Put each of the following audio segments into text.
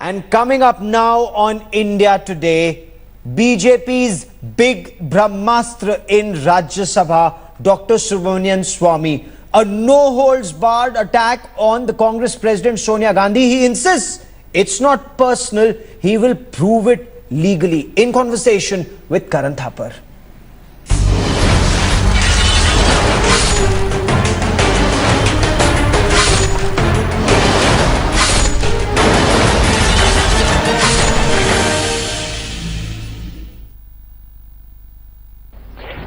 And coming up now on India Today, BJP's big Brahmastra in Rajya Sabha, Dr. Subramanian Swamy, a no-holds-barred attack on the Congress President Sonia Gandhi. He insists it's not personal, he will prove it legally. In conversation with Karan Thapar.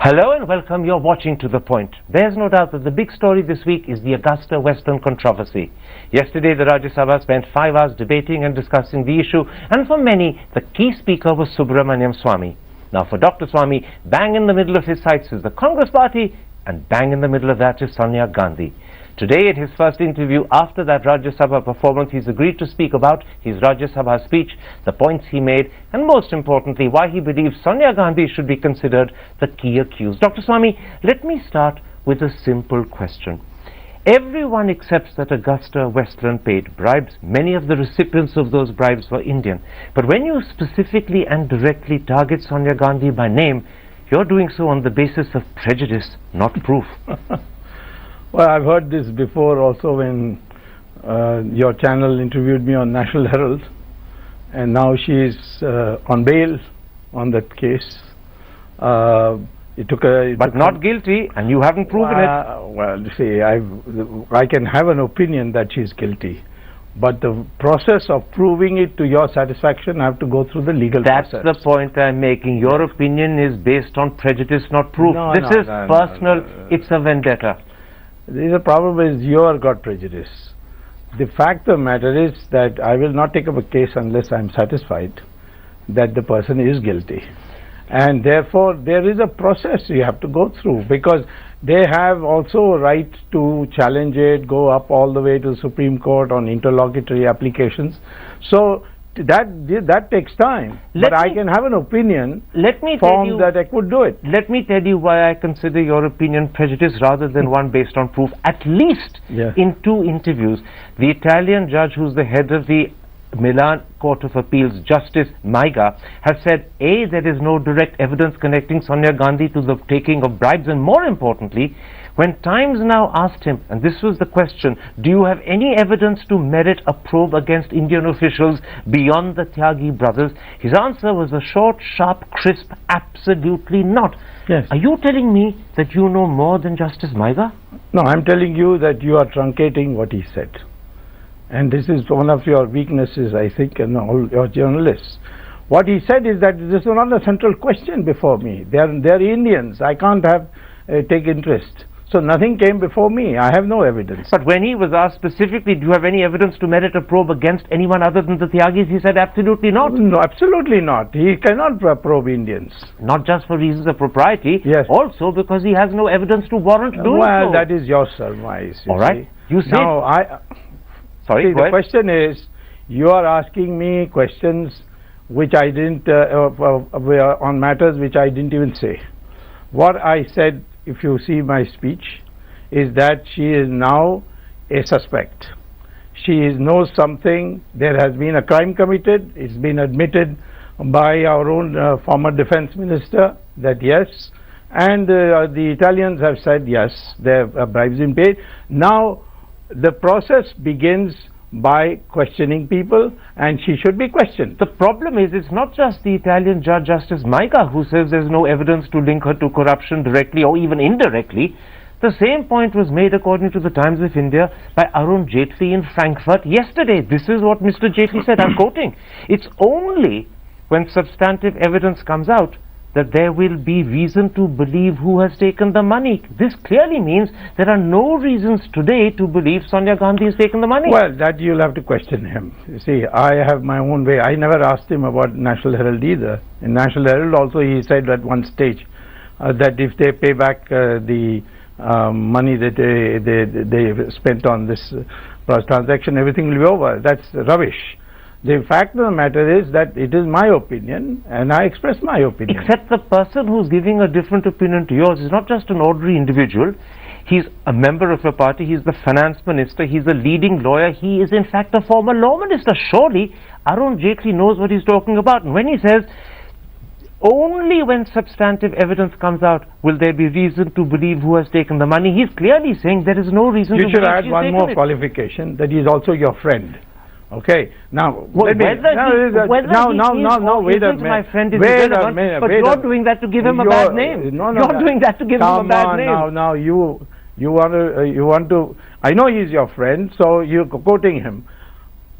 Hello and welcome. You're watching To The Point. There's no doubt that the big story this week is the AgustaWestland controversy. Yesterday, the Rajya Sabha spent 5 hours debating and discussing the issue, and for many, the key speaker was Subramanian Swamy. Now, for Dr. Swamy, bang in the middle of his sights is the Congress party, and bang in the middle of that is Sonia Gandhi. Today, in his first interview after that Rajya Sabha performance, he's agreed to speak about his Rajya Sabha speech, the points he made, and most importantly, why he believes Sonia Gandhi should be considered the key accused. Dr. Swamy, let me start with a simple question. Everyone accepts that AgustaWestland paid bribes. Many of the recipients of those bribes were Indian. But when you specifically and directly target Sonia Gandhi by name, you're doing so on the basis of prejudice, not proof. Well, I've heard this before also when your channel interviewed me on National Herald, and now she is on bail on that case. But not guilty, and you haven't proven it. Well, see, I can have an opinion that she's guilty, but the process of proving it to your satisfaction, I have to go through the legal process. That's the point I'm making. Your opinion is based on prejudice, not proof. This is personal. It's a vendetta. The problem is you have got prejudice. The fact of the matter is that I will not take up a case unless I am satisfied that the person is guilty. And therefore there is a process you have to go through, because they have also a right to challenge it, go up all the way to the Supreme Court on interlocutory applications. So that takes time. But I can have an opinion formed that I could do it. Let me tell you why I consider your opinion prejudice rather than one based on proof. At least in 2 interviews, the Italian judge who's the head of the Milan Court of Appeals, Justice Maiga, has said, A, there is no direct evidence connecting Sonia Gandhi to the taking of bribes, and more importantly, when Times Now asked him, and this was the question, do you have any evidence to merit a probe against Indian officials beyond the Tyagi brothers? His answer was a short, sharp, crisp, absolutely not. Yes. Are you telling me that you know more than Justice Maiga? No, I'm telling you that you are truncating what he said. And this is one of your weaknesses, I think, and all your journalists. What he said is that this is not a central question before me. They're Indians. I can't take interest. So nothing came before me. I have no evidence. But when he was asked specifically, do you have any evidence to merit a probe against anyone other than the Tyagis, he said absolutely not. No, absolutely not. He cannot probe Indians. Not just for reasons of propriety, yes, also because he has no evidence to warrant doing so. Well, that is your surmise. All right. You say. Now, Sorry, the question is, you are asking me questions which I didn't, on matters which I didn't even say. What I said, if you see my speech, is that she is now a suspect. She knows something. There has been a crime committed. It's been admitted by our own former defense minister that yes, and the Italians have said yes, their bribes been paid. Now the process begins by questioning people, and she should be questioned. The problem is, it's not just the Italian judge, Justice Maiga, who says there's no evidence to link her to corruption directly or even indirectly. The same point was made, according to the Times of India, by Arun Jaitley in Frankfurt yesterday. This is what Mr. Jaitley said, I'm quoting. It's only when substantive evidence comes out that there will be reason to believe who has taken the money. This clearly means there are no reasons today to believe Sonia Gandhi has taken the money. Well, that you'll have to question him. You see, I have my own way. I never asked him about National Herald either. In National Herald also he said at one stage that if they pay back the money that they spent on this transaction, everything will be over. That's rubbish. The fact of the matter is that it is my opinion, and I express my opinion. Except the person who's giving a different opinion to yours is not just an ordinary individual. He's a member of your party, he's the finance minister, he's a leading lawyer, he is in fact a former law minister. Surely Arun Jaitley knows what he's talking about. And when he says, only when substantive evidence comes out will there be reason to believe who has taken the money, he's clearly saying there is no reason to believe. You should add one more qualification, that he is also your friend. Okay, now wait a minute. My friend is irrelevant, but you're doing that to give him a bad name. You're doing that to give him a bad name. Now you want to. I know he's your friend, so you're quoting him.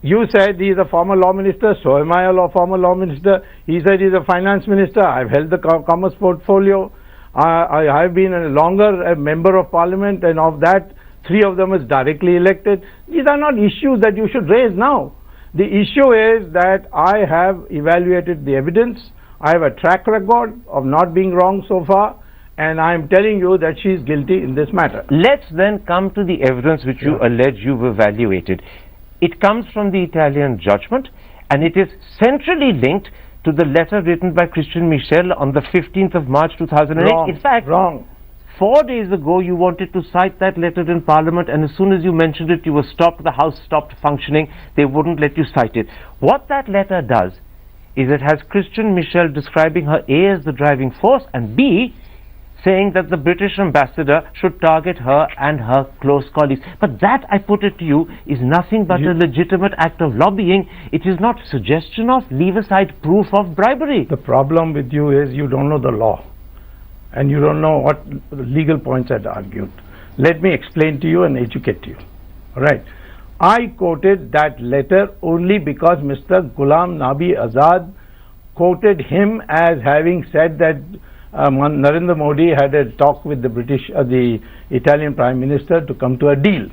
You said he's a former law minister, so am I a former law minister. He said he's a finance minister. I've held the commerce portfolio. I have been a longer member of parliament, and of that, 3 of them is directly elected. These are not issues that you should raise now. The issue is that I have evaluated the evidence. I have a track record of not being wrong so far, and I am telling you that she is guilty in this matter. Let's then come to the evidence which you allege you've evaluated. It comes from the Italian judgment, and it is centrally linked to the letter written by Christian Michel on the 15th of March 2008. Wrong. In fact, wrong. 4 days ago you wanted to cite that letter in Parliament, and as soon as you mentioned it, you were stopped. The House stopped functioning. They wouldn't let you cite it. What that letter does is it has Christian Michel describing her A as the driving force, and B saying that the British ambassador should target her and her close colleagues. But that, I put it to you, is nothing but a legitimate act of lobbying. It is not suggestion of, leave aside proof of bribery. The problem with you is you don't know the law, and you don't know what legal points I'd argued. Let me explain to you and educate you. All right. I quoted that letter only because Mr. Ghulam Nabi Azad quoted him as having said that Narendra Modi had a talk with the Italian Prime Minister to come to a deal.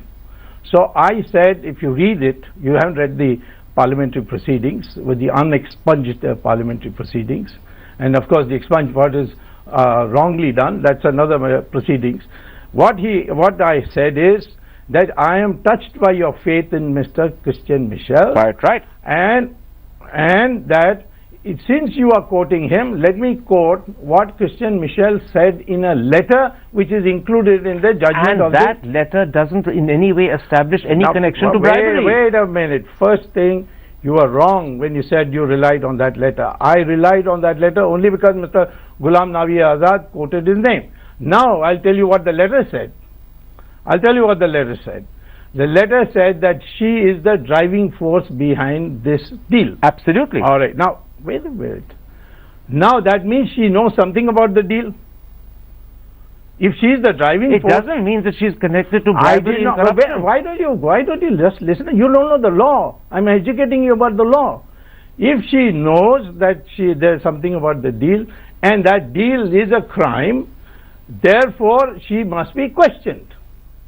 So I said, if you read it, you haven't read the parliamentary proceedings, with the unexpunged parliamentary proceedings, and of course the expunged part is wrongly done. That's another proceedings. What I said is that I am touched by your faith in Mr. Christian Michel. Quite right. And that since you are quoting him, let me quote what Christian Michel said in a letter which is included in the judgment of that letter doesn't in any way establish any connection to bribery. Wait a minute. First thing, you are wrong when you said you relied on that letter. I relied on that letter only because Mr. Ghulam Nabi Azad quoted his name. Now I'll tell you what the letter said. The letter said that she is the driving force behind this deal. Absolutely. All right. Now, wait a minute. Now that means she knows something about the deal. If she is the driving force, it doesn't mean that she is connected to bribery and corruption. Why don't you just listen? You don't know the law. I'm educating you about the law. If she knows that there's something about the deal, and that deal is a crime, therefore she must be questioned.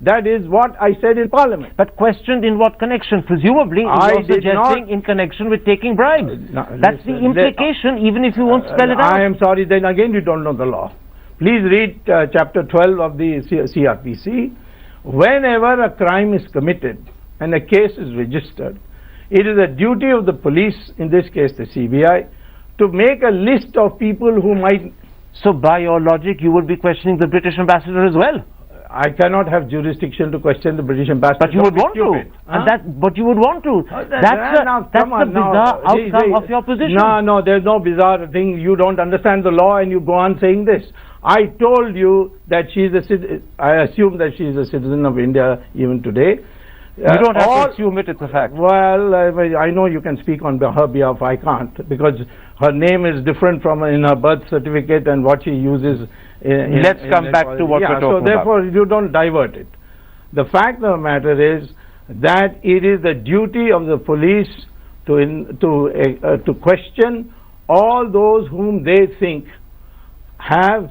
That is what I said in Parliament. But questioned in what connection? Presumably, you're suggesting in connection with taking bribes. That's the implication, even if you won't spell it out. I am sorry, then again you don't know the law. Please read chapter 12 of the CRPC. Whenever a crime is committed and a case is registered, it is a duty of the police, in this case the CBI, to make a list of people who might... So by your logic, you would be questioning the British ambassador as well? I cannot have jurisdiction to question the British ambassador. But you would want to. But you would want to. That's the bizarre outcome of your position. No, there's no bizarre thing. You don't understand the law and you go on saying this. I told you that I assume that she is a citizen of India even today. You don't have to assume it, it's a fact. Well, I know you can speak on her behalf, I can't, because her name is different from in her birth certificate and what she uses. Let's come back to what we're talking about. So therefore you don't divert it. The fact of the matter is that it is the duty of the police to question all those whom they think have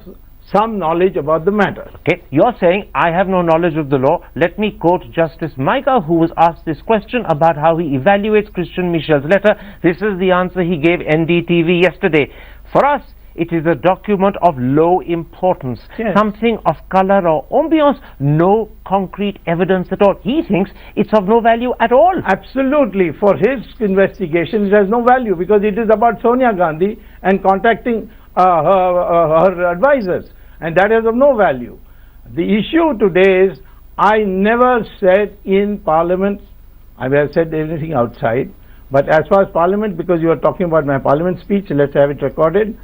some knowledge about the matter. Okay, you're saying I have no knowledge of the law. Let me quote Justice Micah, who was asked this question about how he evaluates Christian Michel's letter. This is the answer he gave NDTV yesterday. For us, it is a document of low importance, something of color or ambiance, no concrete evidence at all. He thinks it's of no value at all. Absolutely. For his investigation, it has no value because it is about Sonia Gandhi and contacting her advisors, and that is of no value. The issue today is, I never said in Parliament, I have said anything outside, but as far as Parliament, because you are talking about my Parliament speech, let's have it recorded,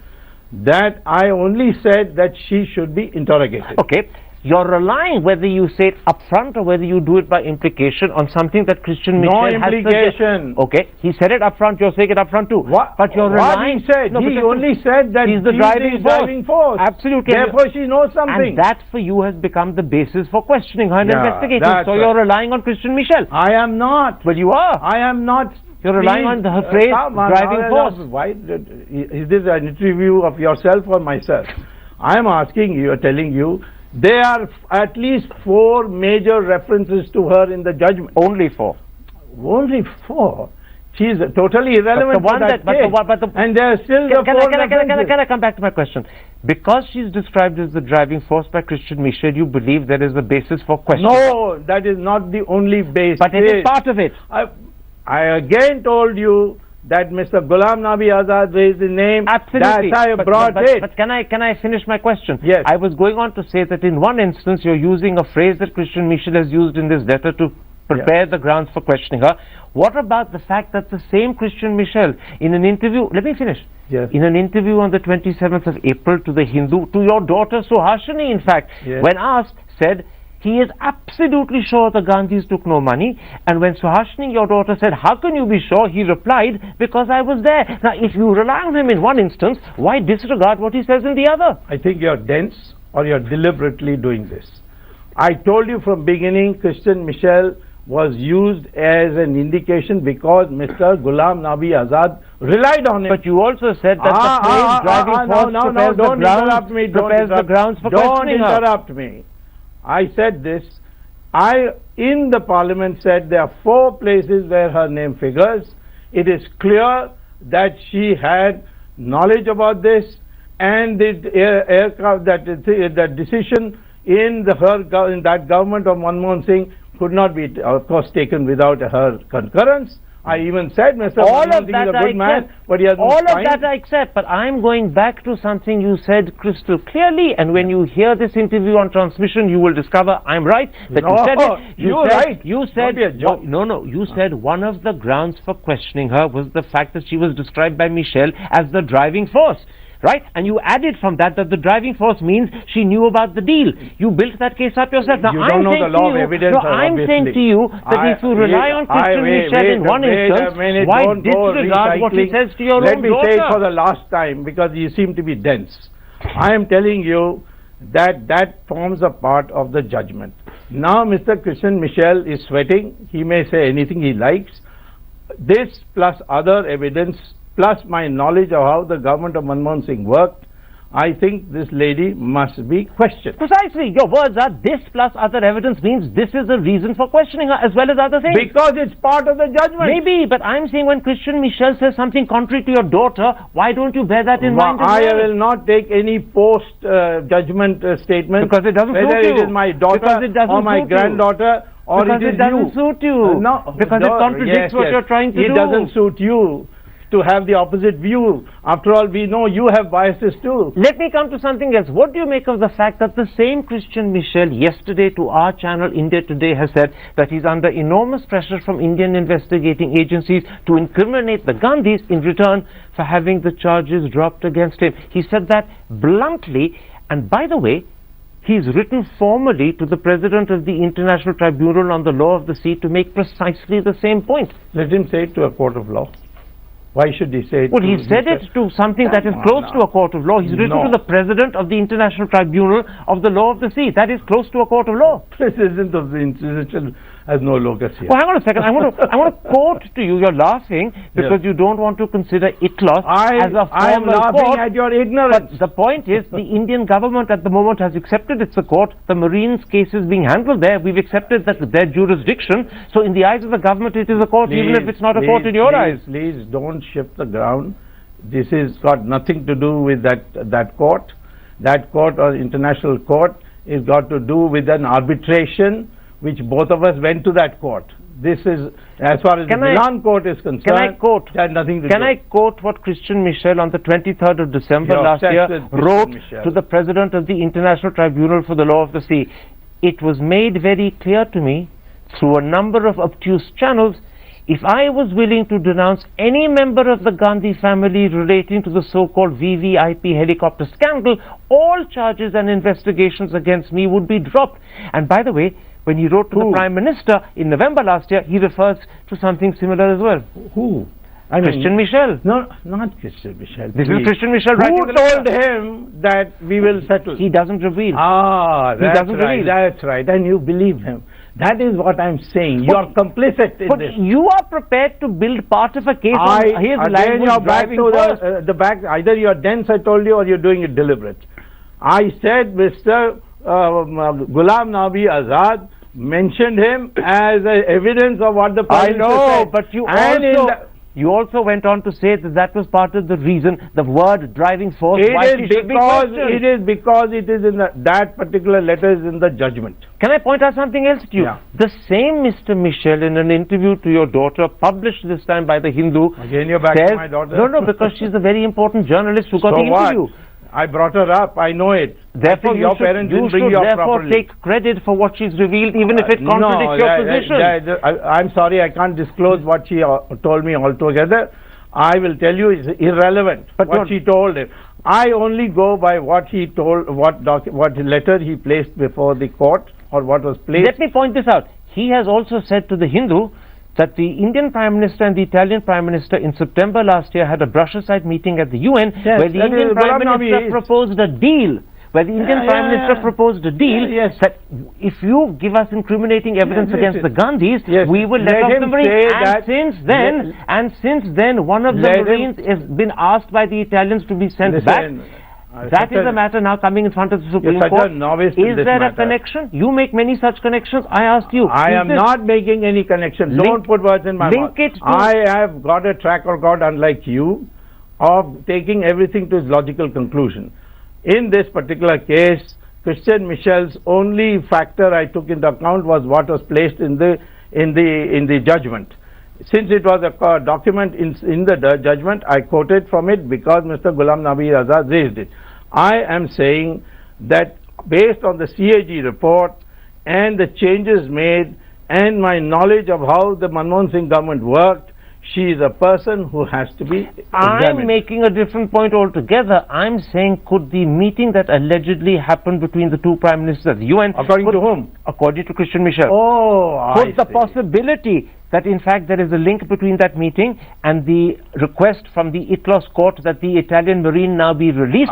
that I only said that she should be interrogated. Okay. You're relying, whether you say it up front or whether you do it by implication, on something that Christian Michel No has implication. Okay, he said it up front, you're saying it up front too. What? But you're What relying... he said? No, He because only said that she's the driving force. Absolutely. Therefore, she knows something. And that for you has become the basis for questioning her and Yeah, investigating. that's So you're relying on Christian Michel. I am not. Well, you are. I am not. You're relying on her phrase, driving force. Why? Is this an interview of yourself or myself? I am asking you, telling you, there are at least 4 major references to her in the judgment. Only 4. Only 4? She is totally irrelevant But the one to that case. And there are still the 4 references. Can I come back to my question? Because she's described as the driving force by Christian Michel, you believe there is a basis for questioning? No, that is not the only basis. But it is part of it. I again told you that Mr. Ghulam Nabi Azad raised his name. Absolutely. That's why I brought it. But can I finish my question? Yes. I was going on to say that in one instance you're using a phrase that Christian Michel has used in this letter to prepare the grounds for questioning her. What about the fact that the same Christian Michel, in an interview, let me finish. Yes. In an interview on the 27th of April to the Hindu, to your daughter Suhasini, in fact, Yes. when asked, said, he is absolutely sure the Gandhis took no money. And when Suhasini, your daughter, said, how can you be sure? He replied, because I was there. Now, if you rely on him in one instance, why disregard what he says in the other? I think you're dense or you're deliberately doing this. I told you from beginning, Christian Michel was used as an indication because Mr. Ghulam Nabi Azad relied on him. But you also said that the phrase driving force prepares the grounds for questioning her. Don't interrupt me. I said this. I, in the Parliament, said there are 4 places where her name figures. It is clear that she had knowledge about this, and the aircraft, that decision in that government of Manmohan Singh could not be, of course, taken without her concurrence. I even said Mr. Manmohan Singh is a good man, but he has no spine. All of that I accept, but I'm going back to something you said crystal clearly, and when you hear this interview on transmission, you will discover I'm right, that No, you said it. you're right. You said, Don't be a joke. you said one of the grounds for questioning her was the fact that she was described by Michel as the driving force. Right? And you added from that the driving force means she knew about the deal. You built that case up yourself. Now, You don't know the law of evidence. I'm saying to you that if you rely on Christian Michel in one instance, why disregard what he says to your own daughter? Let me say it for the last time, because you seem to be dense. I am telling you that forms a part of the judgment. Now Mr. Christian Michel is sweating. He may say anything he likes. This plus other evidence, plus my knowledge of how the government of Manmohan Singh worked, I think this lady must be questioned. Precisely. Your words are this plus other evidence means this is the reason for questioning her as well as other things. Because it's part of the judgment. Maybe, but I'm saying when Christian Michel says something contrary to your daughter, why don't you bear that in mind as well? I will not take any post-judgment statement. Because it doesn't suit you. Whether it is my daughter or my granddaughter or because it is doesn't suit you. No. Because it contradicts what you're trying to do. It doesn't suit you to have the opposite view. After all, we know you have biases too. Let me come to something else. What do you make of the fact that the same Christian Michel yesterday to our channel India Today has said that he's under enormous pressure from Indian investigating agencies to incriminate the Gandhis in return for having the charges dropped against him? He said that bluntly, and by the way, he's written formally to the President of the International Tribunal on the Law of the Sea to make precisely the same point. Let him say it to a court of law. Why should he say it? Well, he said it to something that is close to a court of law. He's written to the President of the International Tribunal of the Law of the Sea. That is close to a court of law. President of the International has no locus here. Well, hang on a second. I want to quote to you. You're laughing because you don't want to consider ITLOS as a formal I am laughing court. at your ignorance. But the point is, the Indian government at the moment has accepted it's a court. The Marines case is being handled there. We've accepted that their jurisdiction. So in the eyes of the government, it is a court, even if it's not a court in your eyes. Please don't shift the ground. This has got nothing to do with that court. That court or international court is got to do with an arbitration which both of us went to that court. This is, as far as the Milan court is concerned, can I quote? It had nothing to Can do. I quote what Christian Michel on the 23rd of December last year wrote to the President of the International Tribunal for the Law of the Sea? It was made very clear to me through a number of obtuse channels, if I was willing to denounce any member of the Gandhi family relating to the so-called VVIP helicopter scandal, all charges and investigations against me would be dropped. And by the way, when he wrote to the Prime Minister in November last year, he refers to something similar as well. Who? Christian Michel. No, not Christian Michel. This is Christian Michel writing Who told him that we will settle? He doesn't reveal. Ah, that's doesn't right. reveal. That's right. And you believe him. That is what I'm saying. You are complicit in But this. you are prepared to build part of a case on his again, you're back driving to force. the back. Either you're dense, I told you, or you're doing it deliberate. I said Mr. Ghulam Nabi Azad mentioned him as evidence of what the Prime Minister said. But you And you also went on to say that that was part of the reason, the word driving force, why she should be questioned. It is because it is in that particular letter is in the judgment. Can I point out something else to you? Yeah. The same Mr. Michel, in an interview to your daughter, published this time by the Hindu, Again, you're back to my daughter. No, because she's a very important journalist who got So the interview. what? I brought her up. I know it. Therefore, your parents didn't bring you up properly. take credit for what she's revealed, even if it contradicts your position. I'm sorry, I can't disclose what she told me altogether. I will tell you it's irrelevant. But what she told him. I only go by what he told, what letter he placed before the court, or what was placed. Let me point this out. He has also said to the Hindu that the Indian Prime Minister and the Italian Prime Minister in September last year had a brush-aside meeting at the UN where the Indian Prime Minister proposed a deal. Where the Indian Prime Minister proposed a deal that if you give us incriminating evidence against the Gandhis, we will let off the Marines. And since then, one of the Marines has been asked by the Italians to be sent back. That is a matter now coming in front of the Supreme Court. Is there a connection? You make many such connections. I asked you. I am not making any connection. Don't put words in my mouth. I have got a track record, unlike you, of taking everything to its logical conclusion. In this particular case, Christian Michel's only factor I took into account was what was placed in the judgment. Since it was a document in the judgment, I quoted from it because Mr. Ghulam Nabi Azad raised it. I am saying that based on the CAG report and the changes made and my knowledge of how the Manmohan Singh government worked, she is a person who has to be examined. I'm making a different point altogether. I'm saying, could the meeting that allegedly happened between the two prime ministers at the UN... According to whom? According to Christian Michel. Oh, could the possibility that in fact there is a link between that meeting and the request from the ITLOS court that the Italian Marine now be released,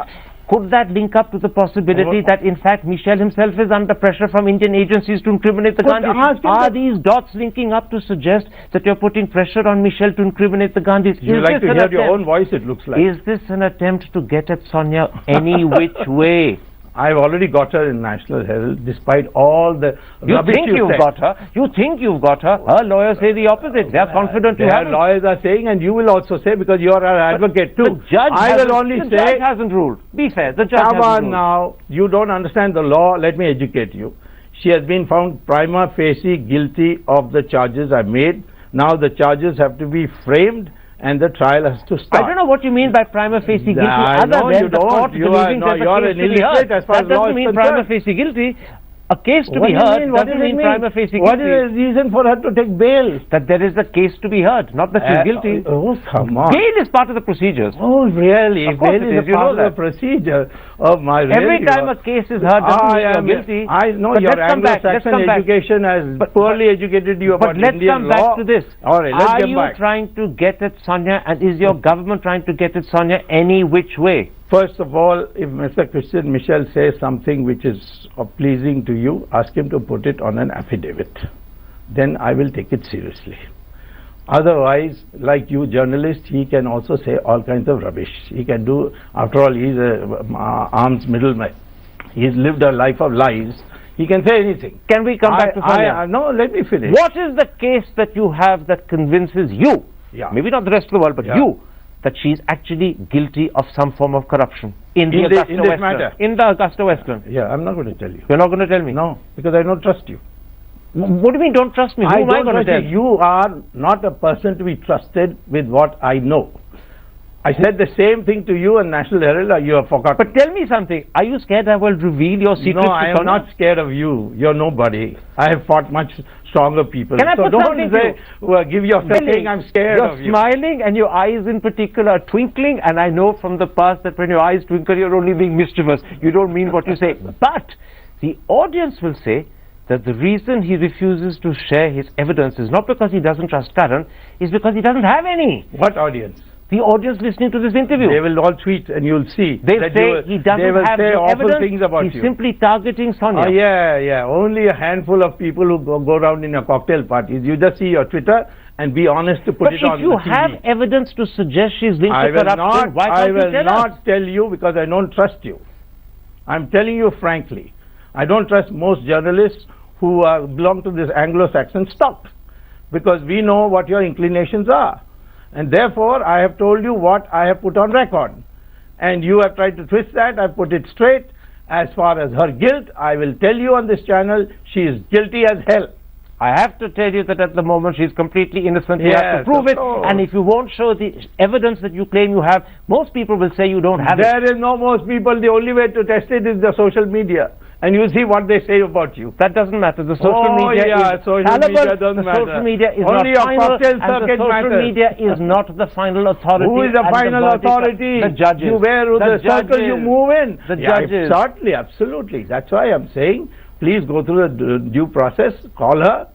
could that link up to the possibility that in fact Michel himself is under pressure from Indian agencies to incriminate the Gandhis? Are these dots linking up to suggest that you're putting pressure on Michel to incriminate the Gandhis? You like to hear your own voice, it looks like. Is this an attempt to get at Sonia any which way? I've already got her in National Herald, despite all the rubbish you said. Got her. You think you've got her. Her lawyers say the opposite. They are confident you have. Their lawyers are saying, and you will also say, because you are our advocate too. The judge the judge hasn't ruled. Be fair, the judge hasn't ruled. Come on now, you don't understand the law. Let me educate you. She has been found prima facie guilty of the charges I made. Now the charges have to be framed, and the trial has to start. I don't know what you mean by prima facie guilty. I know you don't. You are an illiterate as far as law is concerned. That doesn't mean prima facie guilty. A case to be heard doesn't mean prima facie guilty. What is the reason for her to take bail? That there is a case to be heard, not that she's guilty. Oh, come on. Bail is part of the procedures. Oh, really? Of course bail is a part of the procedure. Oh, my really. Every time a case is heard doesn't mean you're guilty. I know your Anglo-Saxon education has poorly educated you about Indian law. But let's come back to this. All right, let's get back. Are you trying to get at Sonia, and is your government trying to get at Sonia any which way? First of all, if Mr. Christian Michel says something which is pleasing to you, ask him to put it on an affidavit. Then I will take it seriously. Otherwise, like you journalists, he can also say all kinds of rubbish. He can do, after all, he's an arms middleman. He's lived a life of lies. He can say anything. Can we come back to Sonia? No, let me finish. What is the case that you have that convinces you, maybe not the rest of the world, but you, that she's actually guilty of some form of corruption in the AgustaWestland? In the AgustaWestland. Yeah, I'm not going to tell you. You're not going to tell me? No, because I don't trust you. What do you mean, don't trust me? Who I am I don't going to trust tell? you. You are not a person to be trusted with what I know. I said the same thing to you and National Herald, or you have forgotten. But tell me something. Are you scared I will reveal your secrets? No, I am not scared of you. You're nobody. I have fought much stronger people. Can I so put don't something say, well, give yourself saying I'm scared You're of you. smiling and your eyes in particular are twinkling, and I know from the past that when your eyes twinkle, you're only being mischievous. You don't mean what you say. But the audience will say that the reason he refuses to share his evidence is not because he doesn't trust Karan, is because he doesn't have any. What audience? The audience listening to this interview. They will all tweet and you'll see. They'll that say he doesn't they will have say the awful evidence. things about He's you. simply targeting Sonia. Oh, yeah. Only a handful of people who go around in your cocktail parties. You just see your Twitter and be honest to put But it on if you the TV. have evidence to suggest she's linked I to will corruption, why I can't will you tell not us? tell you because I don't trust you. I'm telling you frankly. I don't trust most journalists who belong to this Anglo-Saxon stock because we know what your inclinations are. And therefore, I have told you what I have put on record. And you have tried to twist that. I put it straight. As far as her guilt, I will tell you on this channel, she is guilty as hell. I have to tell you that at the moment she's completely innocent. You Yes, have to prove of it. course. And if you won't show the evidence that you claim you have, most people will say you don't have it. There is no most people. The only way to test it is the social media. And you see what they say about you. That doesn't matter. The social media is social fallible. media doesn't The matter. social media is Only not your final, cocktail and the circuit social matters. media is not the final authority. Who is the and final verdict of authority? The judges. You where the circle you move in. The Yeah, judges. Certainly, absolutely. That's why I'm saying, please go through the due process, call her,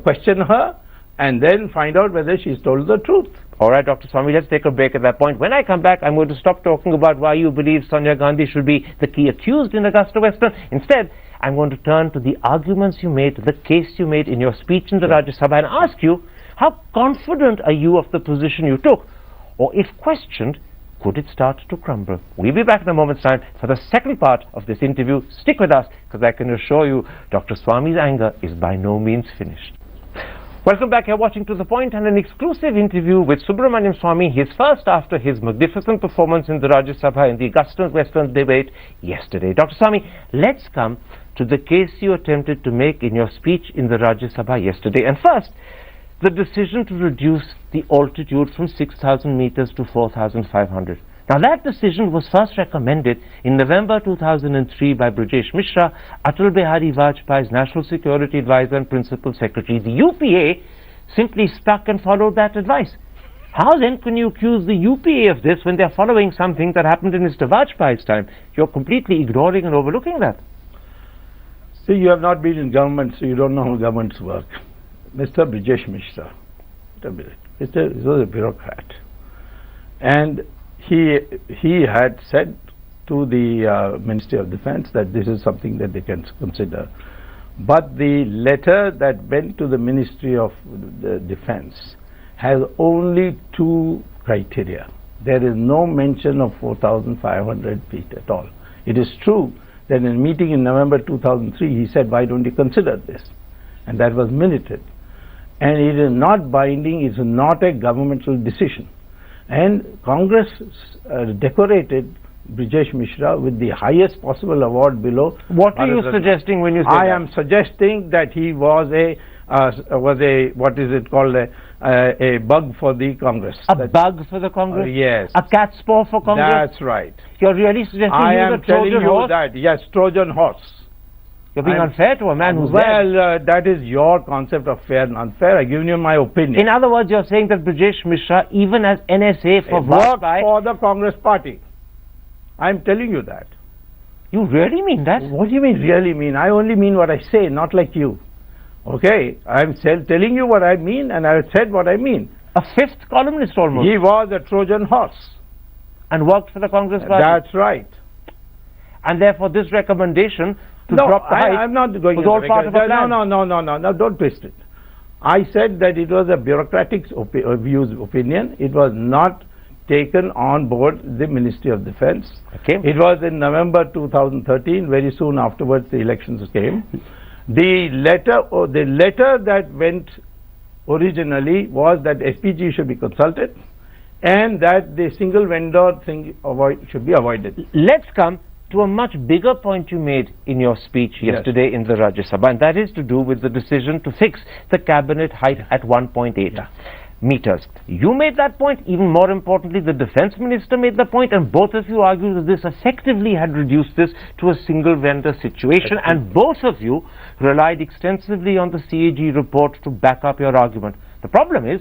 question her, and then find out whether she's told the truth. All right, Dr. Swamy, let's take a break at that point. When I come back, I'm going to stop talking about why you believe Sonia Gandhi should be the key accused in AgustaWestland. Instead, I'm going to turn to the arguments you made, the case you made in your speech in the Rajya Sabha, and ask you, how confident are you of the position you took? Or if questioned, could it start to crumble? We'll be back in a moment's time for the second part of this interview. Stick with us, because I can assure you, Dr. Swamy's anger is by no means finished. Welcome back. You're watching To The Point, and an exclusive interview with Subramanian Swamy, his first after his magnificent performance in the Rajya Sabha in the AgustaWestland debate yesterday. Dr. Swamy, let's come to the case you attempted to make in your speech in the Rajya Sabha yesterday. And first, the decision to reduce the altitude from 6,000 meters to 4,500. Now, that decision was first recommended in November 2003 by Brajesh Mishra, Atal Bihari Vajpayee's National Security Advisor and Principal Secretary. The UPA simply stuck and followed that advice. How then can you accuse the UPA of this when they're following something that happened in Mr. Vajpayee's time? You're completely ignoring and overlooking that. See, you have not been in government, so you don't know how governments work. Mr. Brajesh Mishra, he was a bureaucrat. And he had said to the Ministry of Defense that this is something that they can consider. But the letter that went to the Ministry of the Defense has only two criteria. There is no mention of 4,500 feet at all. It is true that in a meeting in November 2003, he said, why don't you consider this? And that was minuted. And it is not binding, it is not a governmental decision. And Congress decorated Brajesh Mishra with the highest possible award below. What are you suggesting when you say I that? am suggesting that he was what is it called, a bug for the Congress. A bug for the Congress? Yes. A cat's paw for Congress? That's right. You're really suggesting I he am was a telling Trojan you horse? that, yes, Trojan horse. You're being unfair to a man who's well, that is your concept of fair and unfair. I've given you my opinion. In other words, you're saying that Brajesh Mishra, even as NSA for worked Vajpayee, for the Congress party. I'm telling you that. you really mean that? What do you mean really mean? I only mean what I say, not like you. Okay? I'm telling you what I mean, and I said what I mean. A fifth columnist almost. He was a Trojan horse. And worked for the Congress party. That's right. And therefore this recommendation to drop the height I'm not going was to all part of a plan. No, don't twist it. I said that it was a bureaucratic opinion. It was not taken on board the Ministry of Defense. Okay. It was in November 2013, very soon afterwards the elections came. The letter that went originally was that SPG should be consulted and that the single vendor thing should be avoided. Let's come to a much bigger point you made in your speech yesterday in the Rajya Sabha, and that is to do with the decision to fix the cabinet height at 1.8 meters. You made that point. Even more importantly, the defense minister made the point, and both of you argued that this effectively had reduced this to a single vendor situation, and both of you relied extensively on the CAG report to back up your argument. The problem is,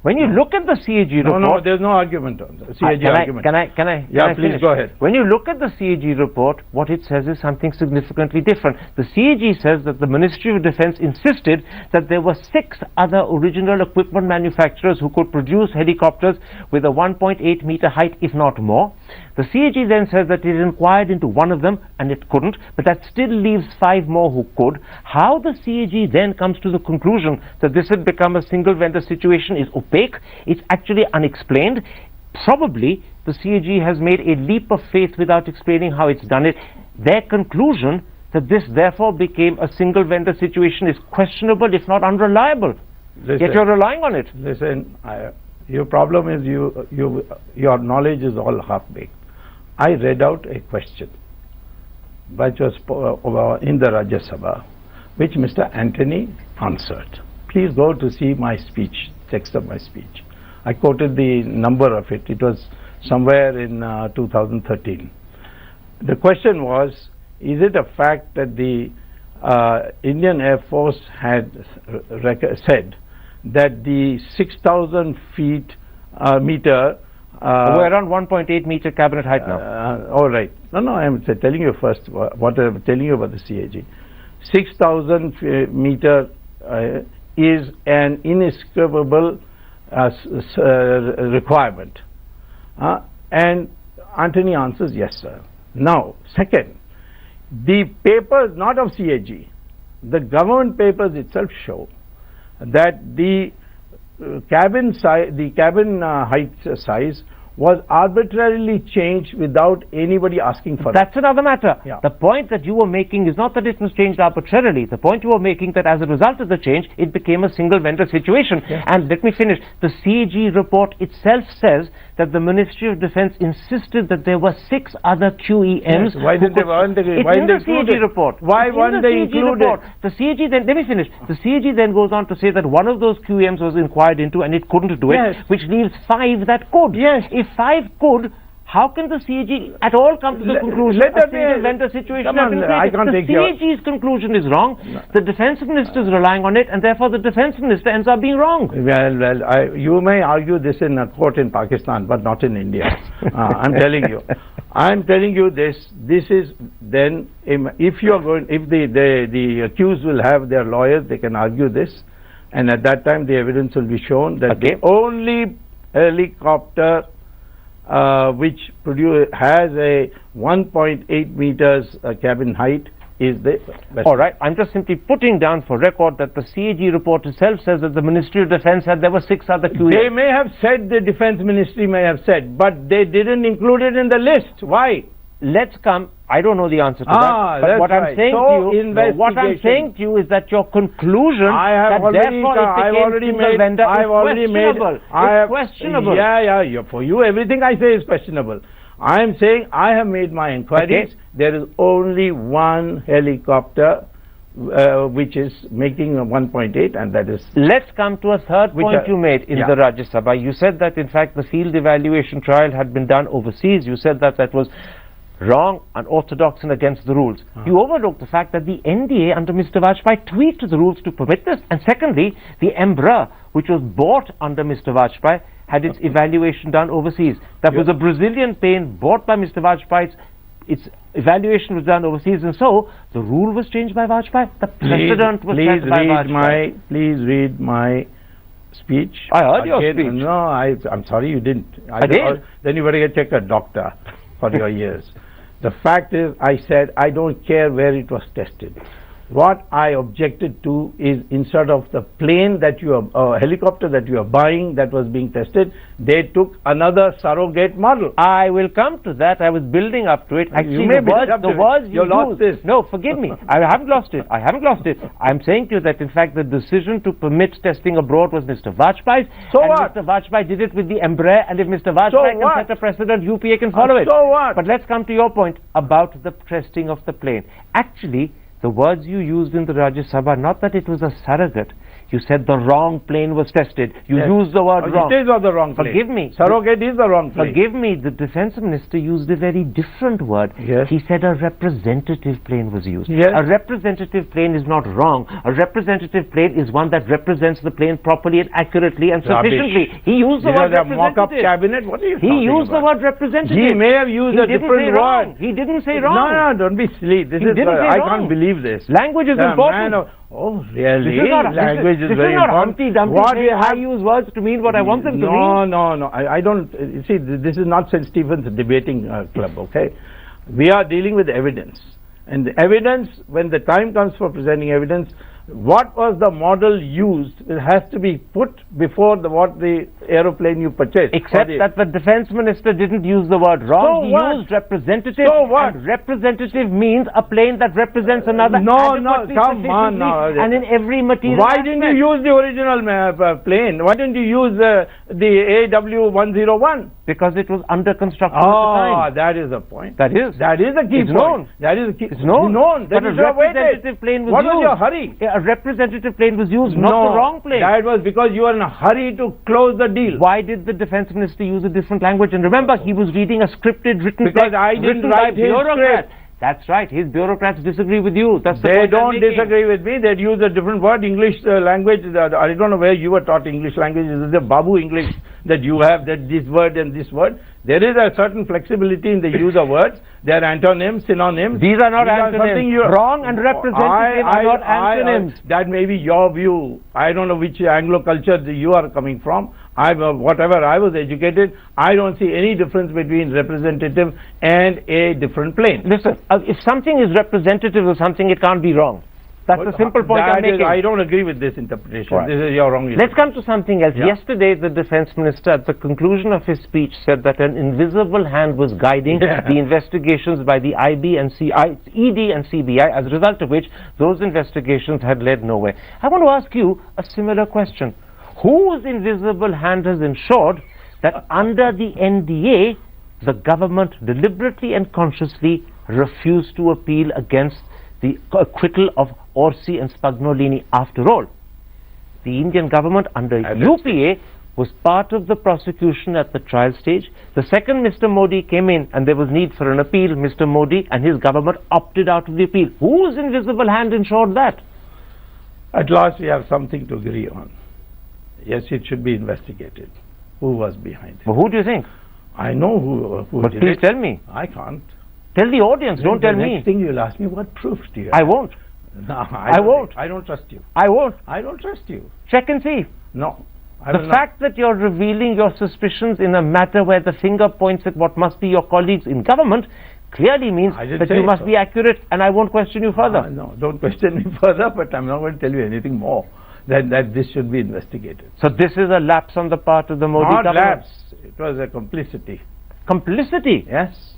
when you look at the CAG report... No, there's no argument on the CAG argument. Can I please finish? go ahead. When you look at the CAG report, what it says is something significantly different. The CAG says that the Ministry of Defence insisted that there were 6 other original equipment manufacturers who could produce helicopters with a 1.8 meter height, if not more. The CAG then says that it inquired into one of them and it couldn't, but that still leaves 5 more who could. How the CAG then comes to the conclusion that this had become a single vendor situation is opaque. It's actually unexplained. Probably the CAG has made a leap of faith without explaining how it's done it. Their conclusion that this therefore became a single vendor situation is questionable, if not unreliable. Yet you're relying on it. Listen, your problem is your knowledge is all half-baked. I read out a question which was in the Rajya Sabha, which Mr. Anthony answered. Please go to see my speech, text of my speech. I quoted the number of it. It was somewhere in 2013. The question was, is it a fact that the Indian Air Force had said that the 6,000 meter we're around 1.8 meter cabinet height now. All right. No, I am telling you first what I am telling you about the CAG. 6,000 meter is an inescapable requirement. And Anthony answers, yes, sir. Now, second, the papers, not of CAG, the government papers itself show that the cabin height size was arbitrarily changed without anybody asking for it. That's another matter. Yeah. The point that you were making is not that it was changed arbitrarily. The point you were making that as a result of the change, it became a single vendor situation. Yes. And let me finish. The CAG report itself says that the Ministry of Defence insisted that there were 6 other QEMs. Yes. Why didn't they include it? Report. Why weren't they included? The CAG then, let me finish. The CAG then goes on to say that one of those QEMs was inquired into and it couldn't do it, which leaves 5 that could. Yes. If 5 could, how can the CAG at all come to the conclusion that a single vendor situation has been created? The CAG's conclusion is wrong. No. The defense minister is relying on it, and therefore the defense minister ends up being wrong. Well, you may argue this in a court in Pakistan, but not in India. I'm telling you. I'm telling you this. This is then, if you are going, if the accused will have their lawyers, they can argue this, and at that time the evidence will be shown that the only helicopter which has a 1.8 meters cabin height is the All right, I'm just simply putting down for record that the CAG report itself says that the Ministry of Defence said there were 6 other QEMs. They may have said, the Defence Ministry may have said, but they didn't include it in the list. Why? Let's come. I don't know the answer to that. But what I'm saying to you is that your conclusion I've already made questionable. Yeah. For you, everything I say is questionable. I am saying I have made my inquiries. Okay. There is only one helicopter which is making a 1.8, and that is... Let's come to a third point you made in the Rajya Sabha. You said that in fact the field evaluation trial had been done overseas. You said that that was wrong, unorthodox and against the rules. You overlooked the fact that the NDA under Mr. Vajpayee tweaked the rules to permit this. And secondly, the Embraer, which was bought under Mr. Vajpayee, had its evaluation done overseas. That was a Brazilian plane bought by Mr. Vajpayee. Its evaluation was done overseas, and so the rule was changed by Vajpayee. The precedent was set by Vajpayee. Please read my speech. I heard your speech. No, I'm sorry you didn't. I did. Then you better check a doctor for your ears. The fact is, I said I don't care where it was tested. What I objected to is, instead of the plane that you are, helicopter that you are buying that was being tested, they took another surrogate model. I will come to that. I was building up to it. Actually, You may the words you lost used. this. No, forgive me. I haven't lost it. I haven't lost it. I'm saying to you that, in fact, the decision to permit testing abroad was Mr. Vajpayee's. So and what? Mr. Vajpayee did it with the Embraer, and if Mr. Vajpayee can set a precedent, UPA can follow it. So what? But let's come to your point about the testing of the plane. Actually, the words you used in the Rajya Sabha, not that it was a surrogate. You said the wrong plane was tested. You used the word wrong. It is the wrong plane. Forgive me. Surrogate is the wrong plane. Forgive me, the defense minister used a very different word. Yes. He said a representative plane was used. Yes. A representative plane is not wrong. A representative plane is one that represents the plane properly and accurately and sufficiently. Rubbish. He used the word representative. Mock-up cabinet? What are you talking He used the about? word representative. He may have used a different word. He didn't say wrong. No, don't be silly. This He is didn't say I wrong. can't believe this. Language is The important. man of- oh, really? This is not, Language this is very is not important. Humpty Dumpty What saying we have I use words to mean what I want them to mean. No. I don't. You see, this is not St. Stephen's debating club, okay? We are dealing with evidence. And the evidence, when the time comes for presenting evidence, what was the model used? It has to be put before what the aeroplane you purchased. Except that the defense minister didn't use the word wrong. So He what? used representative. So what? And representative means a plane that represents another. No, adequately, come on sufficiently, now. And in every material. Why didn't you use the original plane? Why didn't you use the AW101? Because it was under construction at the time. That is the point. That is. That is the key It's point. known. That is the key. It's known. Then But a you should have waited. representative plane was What used. was your hurry? A representative plane was used, not the wrong plane. That was because you were in a hurry to close the deal. Why did the defense minister use a different language? And remember, he was reading a scripted written Because text I didn't written by write his bureaucrats. script. That's right. His bureaucrats disagree with you. That's the They point I'm don't making. disagree with me. They'd use a different word. English language, I don't know where you were taught English language. Is the Babu English that you have, that this word and this word? There is a certain flexibility in the use of words. They are antonyms, synonyms. These are not something antonyms. Wrong and representative are not antonyms. That may be your view. I don't know which Anglo culture you are coming from. Whatever I was educated, I don't see any difference between representative and a different plane. Listen, if something is representative of something, it can't be wrong. That's the simple point I'm making. I don't agree with this interpretation. Right. This is your wrong. Let's come to something else. Yeah. Yesterday, the defense minister, at the conclusion of his speech, said that an invisible hand was guiding the investigations by the ED and CBI, as a result of which those investigations had led nowhere. I want to ask you a similar question. Whose invisible hand has ensured that under the NDA, the government deliberately and consciously refused to appeal against the acquittal of Orsi and Spagnolini? After all, the Indian government under UPA was part of the prosecution at the trial stage. The second Mr. Modi came in and there was need for an appeal, Mr. Modi and his government opted out of the appeal. Whose invisible hand ensured that? At last we have something to agree on. Yes, it should be investigated. Who was behind it? Well, who do you think? I know who But did please it. tell me. I can't. Tell the audience, don't tell The me. next thing you'll ask me, what proof do you have? I won't. No, I won't. I don't trust you. I won't. I don't trust you. Check and see. No. I The will not. fact that you're revealing your suspicions in a matter where the finger points at what must be your colleagues in government clearly means I didn't that say you must so. be accurate, and I won't question you further. No, don't question me further, but I'm not going to tell you anything more than that this should be investigated. So this is a lapse on the part of the Modi Not government. lapse. It was a complicity. Complicity. Yes.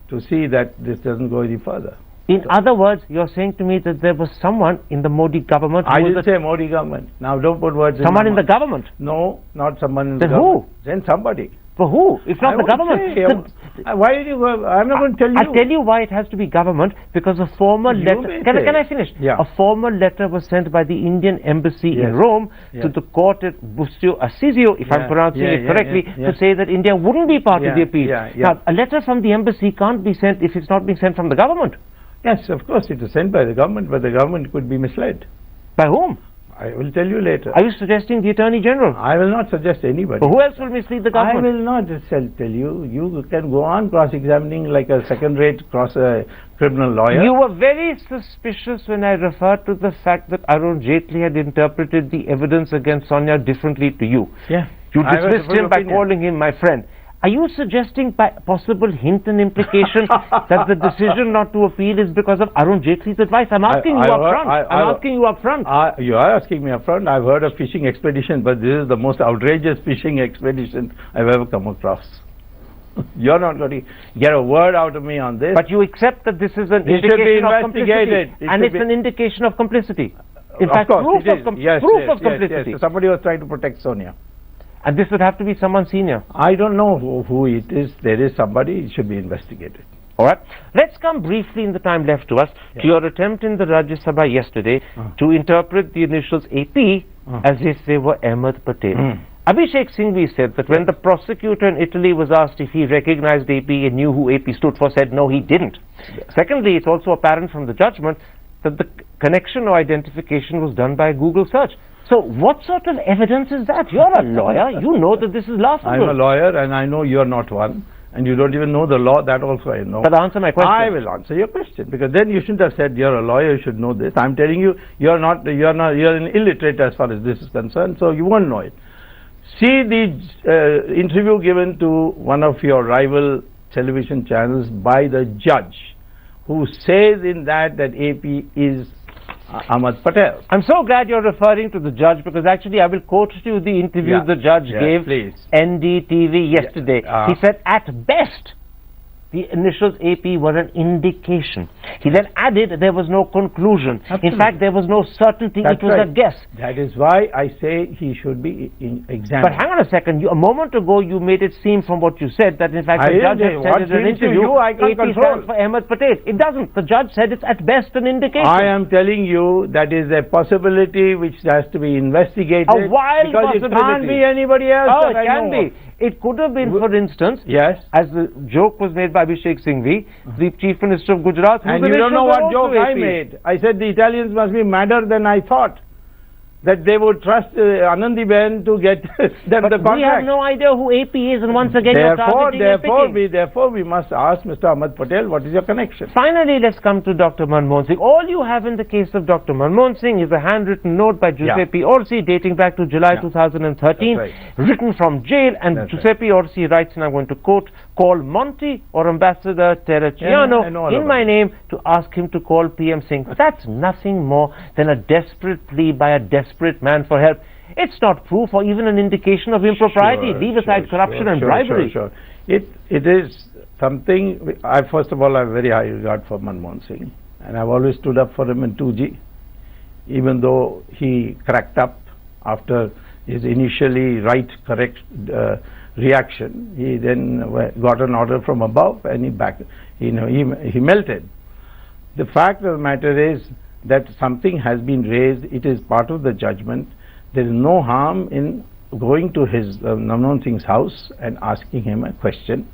To see that this doesn't go any further. In other words, you're saying to me that there was someone in the Modi government who I was didn't say Modi government. Now don't put words in someone my in the mouth. government. No, not someone in Then the who? government. Then somebody. For who? If not I the won't government. say. Why did you? I'm not going to tell you. I'll tell you why it has to be government, because a former You letter. may Can I say. finish? Yeah. A former letter was sent by the Indian embassy Yes. in Rome to Yes. the court at Buscio Assisio, if I'm Yeah. pronouncing it correctly, Yeah. to say that India wouldn't be part of the appeal. Yeah. Now, a letter from the embassy can't be sent if it's not being sent from the government. Yes, of course, it is sent by the government, but the government could be misled. By whom? I will tell you later. Are you suggesting the Attorney General? I will not suggest anybody. But who else will mislead the I government? will not tell you. You can go on cross-examining like a second-rate criminal lawyer. You were very suspicious when I referred to the fact that Arun Jaitley had interpreted the evidence against Sonia differently to you. Yeah. You I have a dismissed different him by opinion. calling him my friend. Are you suggesting by possible hint and implication that the decision not to appeal is because of Arun Jaitley's advice? I'm asking you up front. I'm asking you up front. You are asking me up front. I've heard of fishing expedition, but this is the most outrageous fishing expedition I've ever come across. You're not going to get a word out of me on this. But you accept that this is an It should be indication of investigated. complicity, and it's an indication of complicity. In Of fact, course, proof it is. of Yes, proof yes, of yes, complicity. yes. Somebody was trying to protect Sonia. And this would have to be someone senior. I don't know who it is. There is somebody. It should be investigated. All right. Let's come briefly in the time left to us to your attempt in the Rajya Sabha yesterday to interpret the initials AP as if they were Ahmed Patel. Abhishek Singhvi said that when the prosecutor in Italy was asked if he recognized AP and knew who AP stood for, said no, he didn't. Secondly, it's also apparent from the judgment that the connection or identification was done by a Google search. So what sort of evidence is that? You're a lawyer. You know that this is laughable. I'm a lawyer and I know you're not one. And you don't even know the law. That also I know. But answer my question. I will answer your question, because then you shouldn't have said you're a lawyer, you should know this. I'm telling you, you're an illiterate as far as this is concerned, so you won't know it. See the interview given to one of your rival television channels by the judge, who says in that AP is Ahmed Patel. I'm so glad you're referring to the judge, because actually I will quote to you the interview the judge gave please. NDTV yesterday. He said, at best, the initials AP were an indication. He then added there was no conclusion. Absolutely. In fact, there was no certainty. That's it was right. a guess. That is why I say he should be examined. But hang on a second. A moment ago, you made it seem from what you said that in fact the judge had said in an interview I can't AP stands for Ahmed Patel. It doesn't. The judge said it's at best an indication. I am telling you that is a possibility which has to be investigated. A wild because possibility. it can't be anybody else. Oh, that it I can know be. It could have been, for instance, yes, as the joke was made by Abhishek Singhvi, the Chief Minister of Gujarat. and you don't know what joke I made. I said the Italians must be madder than I thought, that they would trust Anandi Ben to get them the contract. We have no idea who AP is, and once again you're targeting and picking. Therefore, we must ask Mr. Ahmed Patel, what is your connection? Finally, let's come to Dr. Manmohan Singh. All you have in the case of Dr. Manmohan Singh is a handwritten note by Giuseppe Orsi dating back to July 2013, written from jail, and Giuseppe Orsi writes, and I'm going to quote, call Monty or Ambassador Terracciano in my name to ask him to call PM Singh. That's nothing more than a desperate plea by a desperate man for help. It's not proof or even an indication of impropriety. Leave aside corruption and bribery. It is something. I first of all have very high regard for Manmohan Singh, and I've always stood up for him in 2G, even though he cracked up after his initially correct reaction. He then got an order from above, and he melted. The fact of the matter is that something has been raised. It is part of the judgment. There is no harm in going to his Manmohan Singh's house and asking him a question,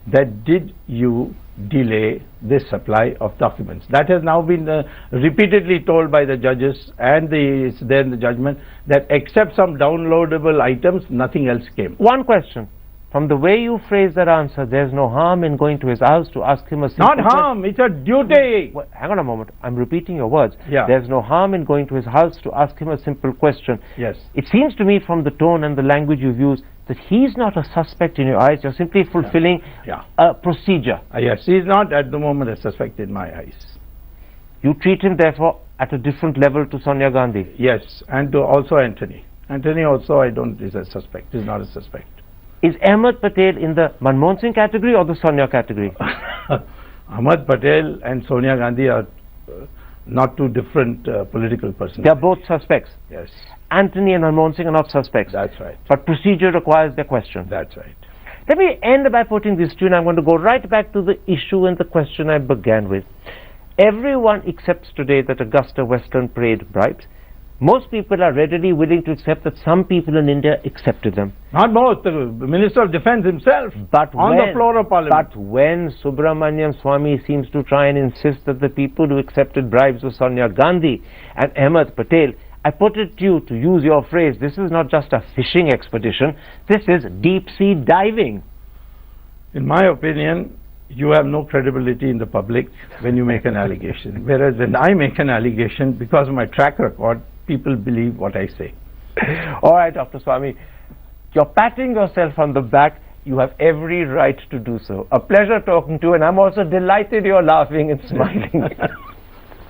that did you delay this supply of documents? That has now been repeatedly told by the judges, and it's there in the judgment, that except some downloadable items, nothing else came. One question. From the way you phrase that answer, there's no harm in going to his house to ask him a simple question. Not harm, it's a duty. Well, hang on a moment. I'm repeating your words. Yeah. There's no harm in going to his house to ask him a simple question. Yes. It seems to me from the tone and the language you've used that he's not a suspect in your eyes. You're simply fulfilling a procedure. Yes, he's not at the moment a suspect in my eyes. You treat him, therefore, at a different level to Sonia Gandhi. Yes, and to also Anthony. Anthony also is a suspect. He's not a suspect. Is Ahmed Patel in the Manmohan Singh category or the Sonia category? Ahmed Patel and Sonia Gandhi are not two different political personalities. They are both suspects. Yes. Anthony and Manmohan Singh are not suspects. That's right. But procedure requires their question. That's right. Let me end by putting this to you, and I'm going to go right back to the issue and the question I began with. Everyone accepts today that AgustaWestland paid bribes. Most people are readily willing to accept that some people in India accepted them. Not most. The Minister of Defence himself on the floor of Parliament. But when Subramanian Swamy seems to try and insist that the people who accepted bribes were Sonia Gandhi and Ahmed Patel, I put it to you, to use your phrase, this is not just a fishing expedition, this is deep-sea diving. In my opinion, you have no credibility in the public when you make an allegation. Whereas when I make an allegation, because of my track record, people believe what I say. All right, Dr. Swamy, you're patting yourself on the back You have every right to do so. A pleasure talking to you, and I'm also delighted you're laughing and smiling.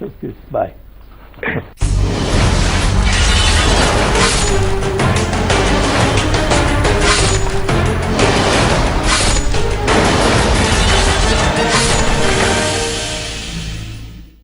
Okay, bye.